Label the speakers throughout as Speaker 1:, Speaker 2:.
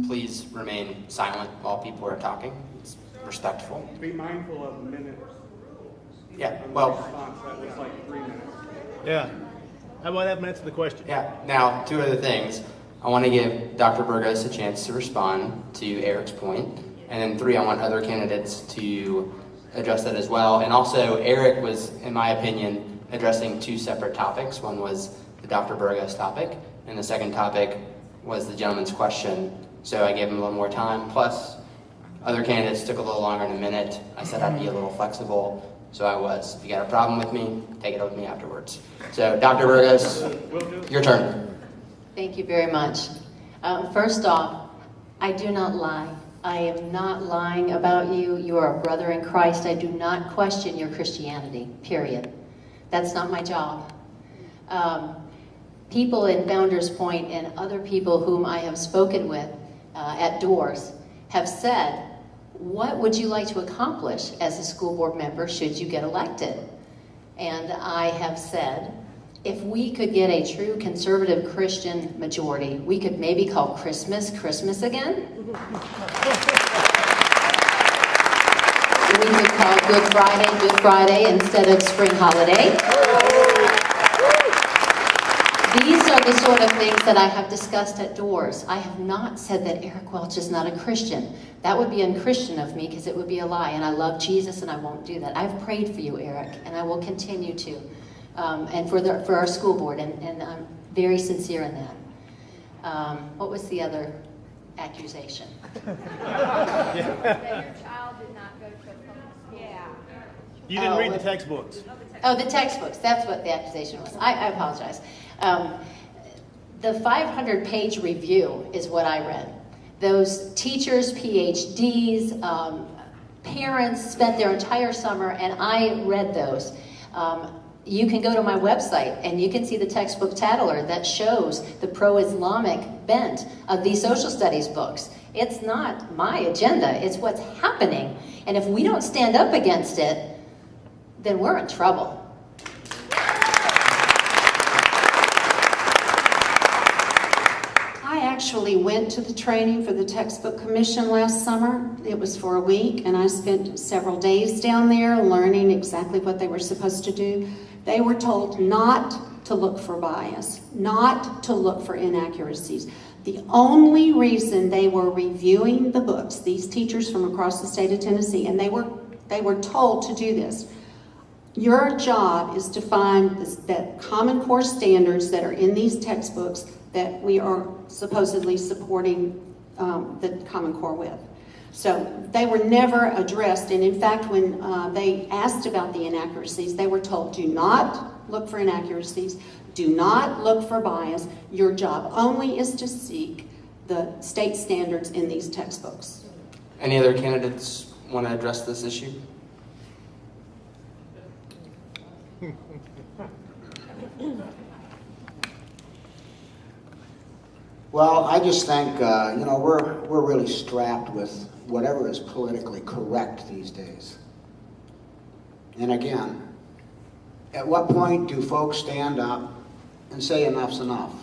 Speaker 1: please remain silent while people are talking. It's respectful.
Speaker 2: Be mindful of a minute.
Speaker 1: Yeah,
Speaker 2: On the
Speaker 1: well,
Speaker 2: response, that was like 3 minutes.
Speaker 3: Yeah. How about that answer the question?
Speaker 1: yeah. Now, two other things. I want to give Dr. Burgos a chance to respond to Eric's point. And then three, I want other candidates to address that as well. And also, Eric was, in my opinion, addressing two separate topics. One was the Dr. Burgos topic, and the second topic was the gentleman's question. So I gave him a little more time. Plus, other candidates took a little longer than a minute. I said I'd be a little flexible, so I was. If you got a problem with me, take it up with me afterwards. So, Dr. Burgos, your turn.
Speaker 4: Thank you very much. First off, I do not lie. I am not lying about you. You are a brother in Christ. I do not question your Christianity, period. That's not my job. People in Founders Point and other people whom I have spoken with at doors have said, what would you like to accomplish as a school board member should you get elected? And I have said, if we could get a true conservative Christian majority, we could maybe call Christmas Christmas again. We could call Good Friday instead of spring holiday. These are the sort of things that I have discussed at doors. I have not said that Eric Welch is not a Christian. That would be unchristian of me because it would be a lie, and I love Jesus and I won't do that. I've prayed for you, Eric, and I will continue to. And for our school board, and I'm very sincere in that. What was the other accusation?
Speaker 5: That your child did not go to a public school. Yeah.
Speaker 3: You didn't read the textbooks.
Speaker 4: Oh, the textbooks. That's what the accusation was. I apologize. The 500-page review is what I read. Those teachers, PhDs, parents spent their entire summer, and I read those. You can go to my website and you can see the textbook tattler that shows the pro-Islamic bent of these social studies books. It's not my agenda, it's what's happening. And if we don't stand up against it, then we're in trouble.
Speaker 6: I actually went to the training for the Textbook Commission last summer. It was for a week, and I spent several days down there learning exactly what they were supposed to do. They were told not to look for bias, not to look for inaccuracies. The only reason they were reviewing the books, these teachers from across the state of Tennessee, and they were told to do this. Your job is to find that Common Core standards that are in these textbooks that we are supposedly supporting the Common Core with. So they were never addressed, and in fact, when they asked about the inaccuracies, they were told, do not look for inaccuracies, do not look for bias. Your job only is to seek the state standards in these textbooks.
Speaker 1: Any other candidates want to address this issue?
Speaker 7: Well, I just think, we're really strapped with whatever is politically correct these days. And again, at what point do folks stand up and say enough's enough?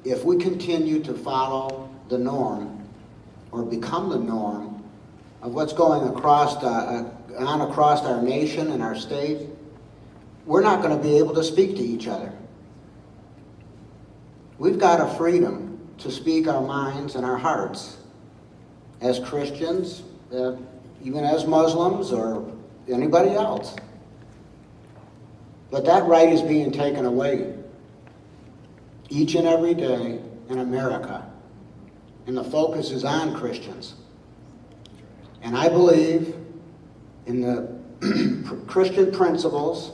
Speaker 7: If we continue to follow the norm or become the norm of what's going across our nation and our state, we're not going to be able to speak to each other. We've got a freedom to speak our minds and our hearts as Christians, even as Muslims or anybody else. But that right is being taken away each and every day in America. And the focus is on Christians. And I believe in the Christian principles,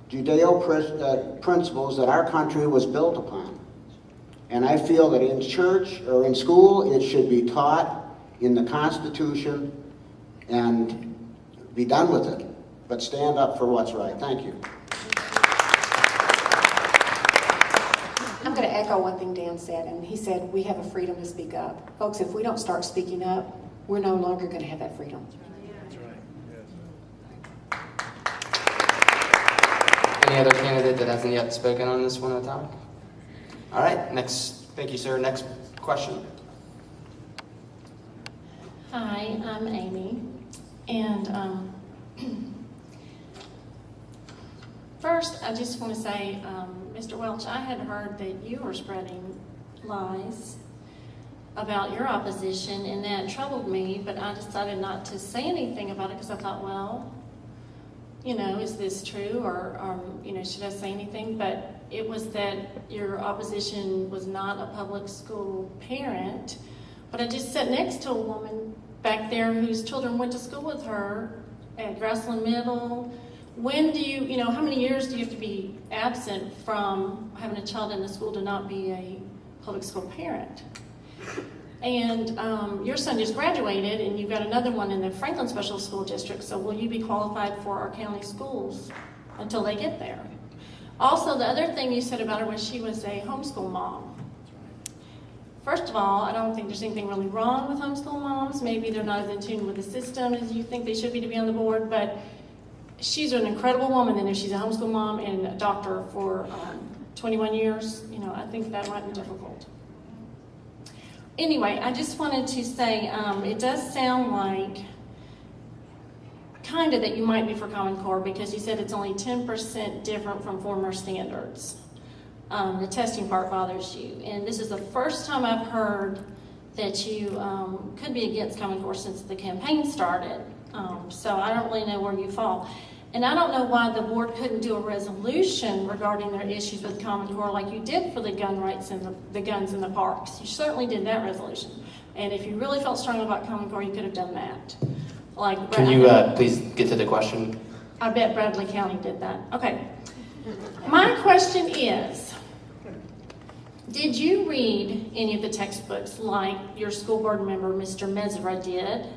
Speaker 7: Judeo principles that our country was built upon. And I feel that in church or in school, it should be taught in the Constitution and be done with it. But stand up for what's right. Thank you.
Speaker 6: I'm going to echo one thing Dan said, and he said we have a freedom to speak up. Folks, if we don't start speaking up, we're no longer going to have that freedom.
Speaker 1: Any other candidate that hasn't yet spoken on this one at the topic? All right, next. Thank you, sir. Next question.
Speaker 8: Hi, I'm Amy. And first, I just want to say, Mr. Welch, I had heard that you were spreading lies about your opposition, and that troubled me, but I decided not to say anything about it because I thought, well, you know, is this true, or you know, should I say anything? But it was that your opposition was not a public school parent, but I just sat next to a woman back there whose children went to school with her at Grassland Middle. When do you know, how many years do you have to be absent from having a child in the school to not be a public school parent? And your son just graduated, and you've got another one in the Franklin Special School District, so will you be qualified for our county schools until they get there? Also, the other thing you said about her was she was a homeschool mom. First of all, I don't think there's anything really wrong with homeschool moms. Maybe they're not as in tune with the system as you think they should be to be on the board, but she's an incredible woman, and if she's a homeschool mom and a doctor for 21 years, you know, I think that might be difficult. Anyway, I just wanted to say, it does sound like kind of that you might be for Common Core, because you said it's only 10% different from former standards. The testing part bothers you. And this is the first time I've heard that you could be against Common Core since the campaign started. So I don't really know where you fall. And I don't know why the board couldn't do a resolution regarding their issues with Common Core like you did for the gun rights and the guns in the parks. You certainly did that resolution. And if you really felt strongly about Common Core, you could have done that. Like,
Speaker 1: Can you please get to the question?
Speaker 8: I bet Bradley County did that. Okay. My question is, did you read any of the textbooks like your school board member, Mr. Mesra, did?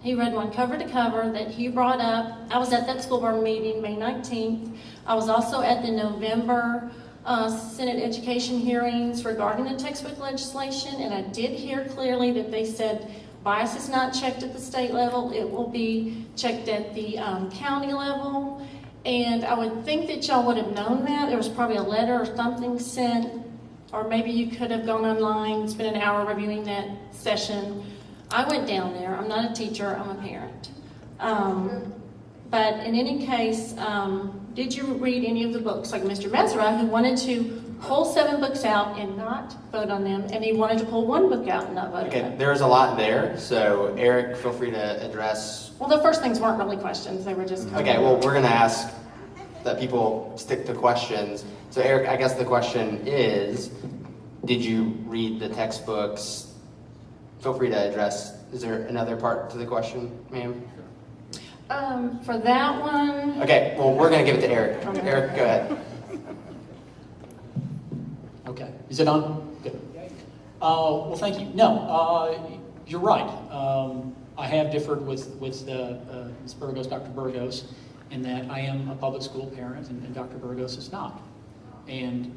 Speaker 8: He read one cover to cover that he brought up. I was at that school board meeting May 19th. I was also at the November Senate education hearings regarding the textbook legislation, and I did hear clearly that they said bias is not checked at the state level. It will be checked at the county level. And I would think that y'all would have known that. There was probably a letter or something sent, or maybe you could have gone online, spent an hour reviewing that session. I went down there. I'm not a teacher, I'm a parent. But in any case, did you read any of the books? Like Mr. Mesra, who wanted to pull 7 books out and not vote on them, and he wanted to pull 1 book out and not vote on
Speaker 1: Okay,
Speaker 8: it.
Speaker 1: there's a lot there, so Eric, feel free to address.
Speaker 8: Well, the first things weren't really questions. They were just
Speaker 1: Okay, well, we're going to ask that people stick to questions. So Eric, I guess the question is, did you read the textbooks? Feel free to address. Is there another part to the question, ma'am?
Speaker 8: For that one,
Speaker 1: Okay, well, we're going to give it to Eric.
Speaker 8: Okay.
Speaker 1: Eric, go ahead.
Speaker 9: Okay, is it on? Good. Well, thank you. No, you're right. I have differed with Ms. Burgos, Dr. Burgos, in that I am a public school parent and Dr. Burgos is not. And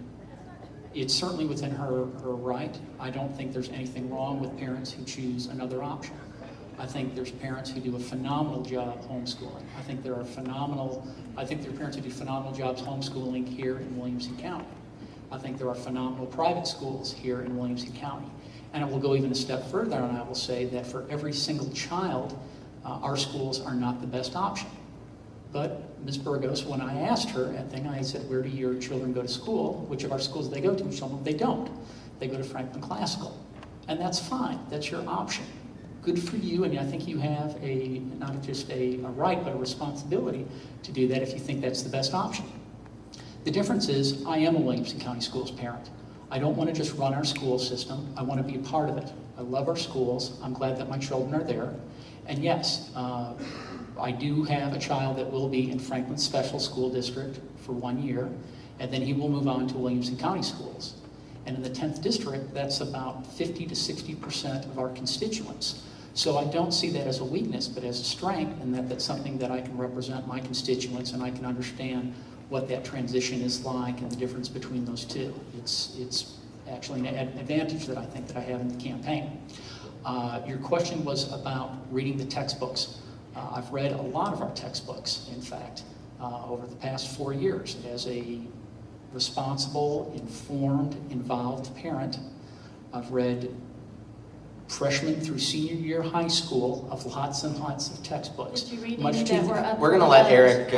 Speaker 9: it's certainly within her right. I don't think there's anything wrong with parents who choose another option. I think there's parents who do a phenomenal job homeschooling. I think there are parents who do phenomenal jobs homeschooling here in Williamson County. I think there are phenomenal private schools here in Williamson County. And I will go even a step further, and I will say that for every single child, our schools are not the best option. But Ms. Burgos, when I asked her at thing, I said, where do your children go to school? Which of our schools do they go to? She told me they don't. They go to Franklin Classical. And that's fine. That's your option. Good for you, and I think you have not just a right, but a responsibility to do that if you think that's the best option. The difference is, I am a Williamson County Schools parent. I don't want to just run our school system. I want to be a part of it. I love our schools. I'm glad that my children are there. And yes, I do have a child that will be in Franklin Special School District for 1 year, and then he will move on to Williamson County Schools. And in the 10th District, that's about 50 to 60% of our constituents. So I don't see that as a weakness, but as a strength, and that's something that I can represent my constituents, and I can understand what that transition is like and the difference between those two. It's actually an advantage that I think that I have in the campaign. Your question was about reading the textbooks. I've read a lot of our textbooks, in fact, over the past 4 years. As a responsible, informed, involved parent, I've read freshman through senior year high school of lots and lots of textbooks.
Speaker 8: Did you read
Speaker 9: Much
Speaker 8: any
Speaker 9: to
Speaker 8: that
Speaker 9: the-
Speaker 8: were up?
Speaker 1: We're going to
Speaker 8: for
Speaker 1: let
Speaker 8: vote?
Speaker 1: Eric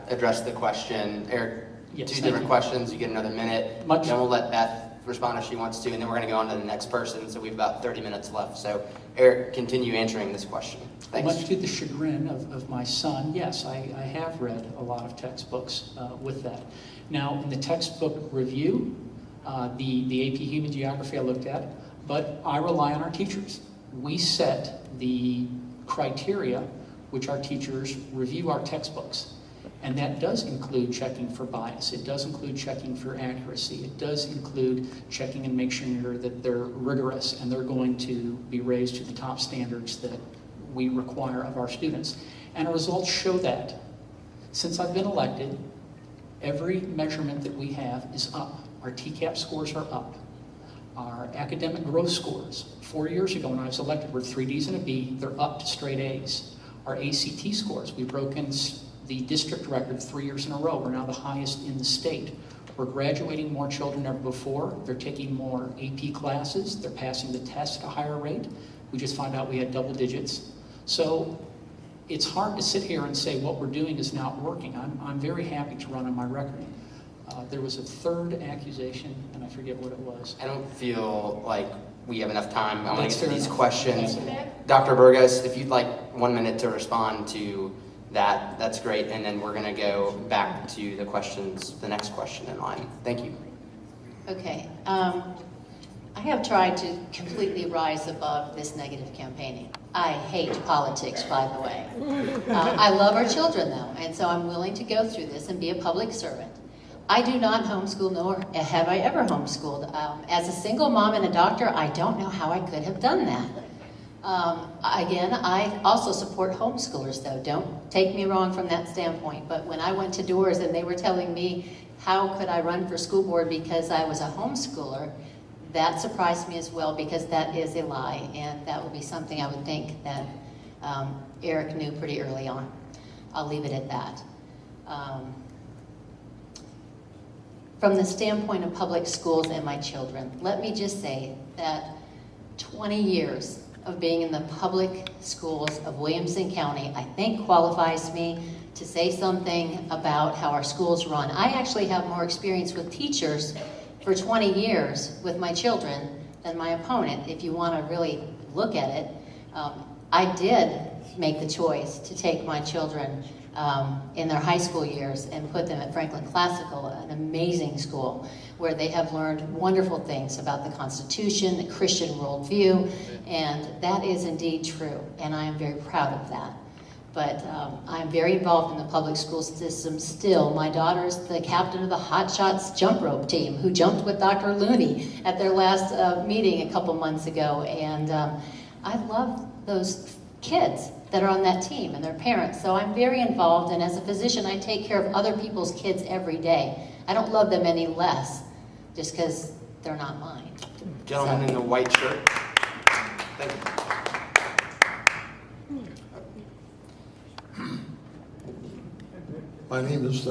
Speaker 1: address the question. Eric,
Speaker 9: Yes,
Speaker 1: two
Speaker 9: thank
Speaker 1: different
Speaker 9: you.
Speaker 1: questions. You get another minute.
Speaker 9: Much-
Speaker 1: Then we'll let Beth respond if she wants to, and then we're going to go on to the next person. So we have about 30 minutes left. So Eric, continue answering this question. Thanks.
Speaker 9: Much to the chagrin of my son, yes, I have read a lot of textbooks with that. Now, in the textbook review, the AP Human Geography I looked at, but I rely on our teachers. We set the criteria which our teachers review our textbooks. And that does include checking for bias. It does include checking for accuracy. It does include checking and making sure that they're rigorous and they're going to be raised to the top standards that we require of our students. And our results show that. Since I've been elected, every measurement that we have is up. Our TCAP scores are up. Our academic growth scores, 4 years ago when I was elected, were 3 Ds and a B. They're up to straight A's. Our ACT scores, we've broken the district record 3 years in a row. We're now the highest in the state. We're graduating more children than ever before. They're taking more AP classes. They're passing the test at a higher rate. We just found out we had double digits. So it's hard to sit here and say what we're doing is not working. I'm very happy to run on my record. There was a third accusation, and I forget what it was.
Speaker 1: I don't feel like we have enough time. I want
Speaker 9: That's
Speaker 1: to get to
Speaker 9: fair
Speaker 1: these
Speaker 9: enough.
Speaker 1: questions. Dr. Burgos, if you'd like 1 minute to respond to that, that's great. And then we're going to go back to the questions, the next question in line. Thank you.
Speaker 4: Okay. I have tried to completely rise above this negative campaigning. I hate politics, by the way. I love our children, though, and so I'm willing to go through this and be a public servant. I do not homeschool, nor have I ever homeschooled. As a single mom and a doctor, I don't know how I could have done that. Again, I also support homeschoolers, though. Don't take me wrong from that standpoint. But when I went to doors and they were telling me how could I run for school board because I was a homeschooler, that surprised me as well, because that is a lie, and that would be something I would think that Eric knew pretty early on. I'll leave it at that. From the standpoint of public schools and my children, let me just say that 20 years of being in the public schools of Williamson County, I think qualifies me to say something about how our schools run. I actually have more experience with teachers for 20 years with my children than my opponent, if you want to really look at it. I did make the choice to take my children in their high school years and put them at Franklin Classical, an amazing school where they have learned wonderful things about the Constitution, the Christian worldview, and that is indeed true, and I am very proud of that. But I'm very involved in the public school system still. My daughter's the captain of the Hot Shots jump rope team who jumped with Dr. Looney at their last meeting a couple months ago, and I love those kids that are on that team and their parents. So I'm very involved, and as a physician, I take care of other people's kids every day. I don't love them any less just because they're not mine.
Speaker 1: Gentleman in the white shirt. Thank you.
Speaker 10: My name is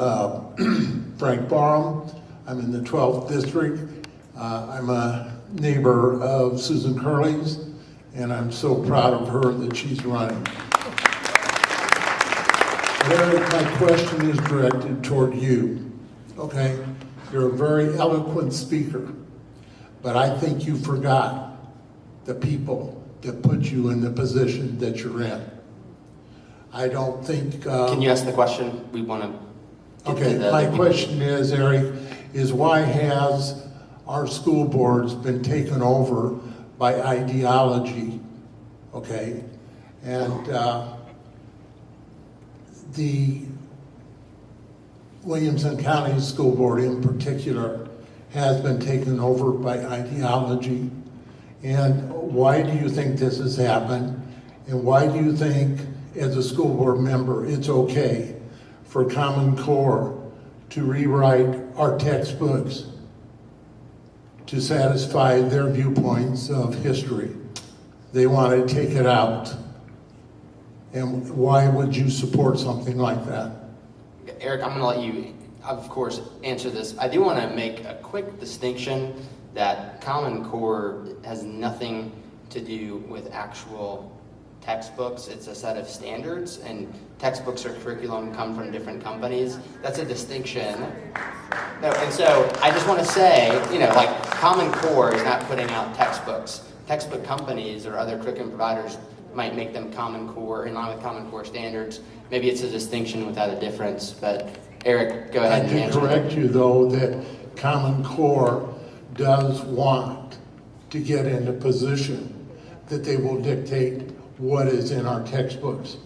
Speaker 10: Frank Barham. I'm in the 12th District. I'm a neighbor of Susan Curley's, and I'm so proud of her that she's running. Eric, my question is directed toward you, okay? You're a very eloquent speaker, but I think you forgot the people that put you in the position that you're in. I don't think...
Speaker 1: Can you ask the question? We want to...
Speaker 10: Okay, my question is, Eric, is why has our school boards been taken over by ideology, okay? And the Williamson County School Board in particular has been taken over by ideology. And why do you think this has happened? And why do you think, as a school board member, it's okay for Common Core to rewrite our textbooks to satisfy their viewpoints of history? They want to take it out. And why would you support something like that?
Speaker 1: Eric, I'm going to let you, of course, answer this. I do want to make a quick distinction that Common Core has nothing to do with actual textbooks. It's a set of standards, and textbooks or curriculum come from different companies. That's a distinction. No, and so I just want to say, like Common Core is not putting out textbooks. Textbook companies or other curriculum providers might make them Common Core, in line with Common Core standards. Maybe it's a distinction without a difference, but Eric, go ahead
Speaker 10: I
Speaker 1: and
Speaker 10: can
Speaker 1: answer.
Speaker 10: correct you, though, that Common Core does want to get in a position that they will dictate what is in our textbooks.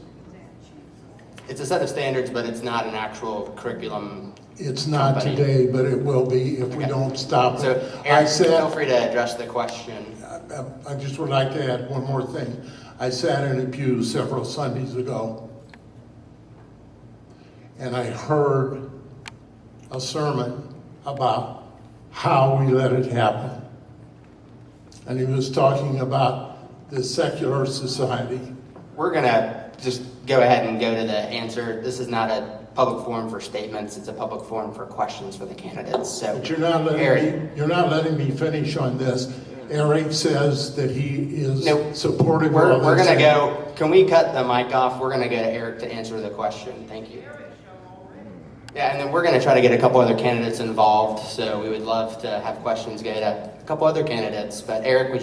Speaker 1: It's a set of standards, but it's not an actual curriculum.
Speaker 10: It's not
Speaker 1: company.
Speaker 10: today, but it will be if we
Speaker 1: Okay.
Speaker 10: don't stop
Speaker 1: So,
Speaker 10: it.
Speaker 1: Eric, feel free to address the question.
Speaker 10: I just would like to add one more thing. I sat in a pew several Sundays ago, and I heard a sermon about how we let it happen. And he was talking about the secular society.
Speaker 1: We're going to just go ahead and go to the answer. This is not a public forum for statements. It's a public forum for questions for the candidates. So,
Speaker 10: But you're not letting me finish on this. Eric says that he is
Speaker 1: Nope.
Speaker 10: supportive
Speaker 1: We're
Speaker 10: of this.
Speaker 1: going to go. Can we cut the mic off? We're going to go to Eric to answer the question. Thank you. Yeah, and then we're going to try to get a couple other candidates involved. So we would love to have questions go to a couple other candidates. But Eric, would you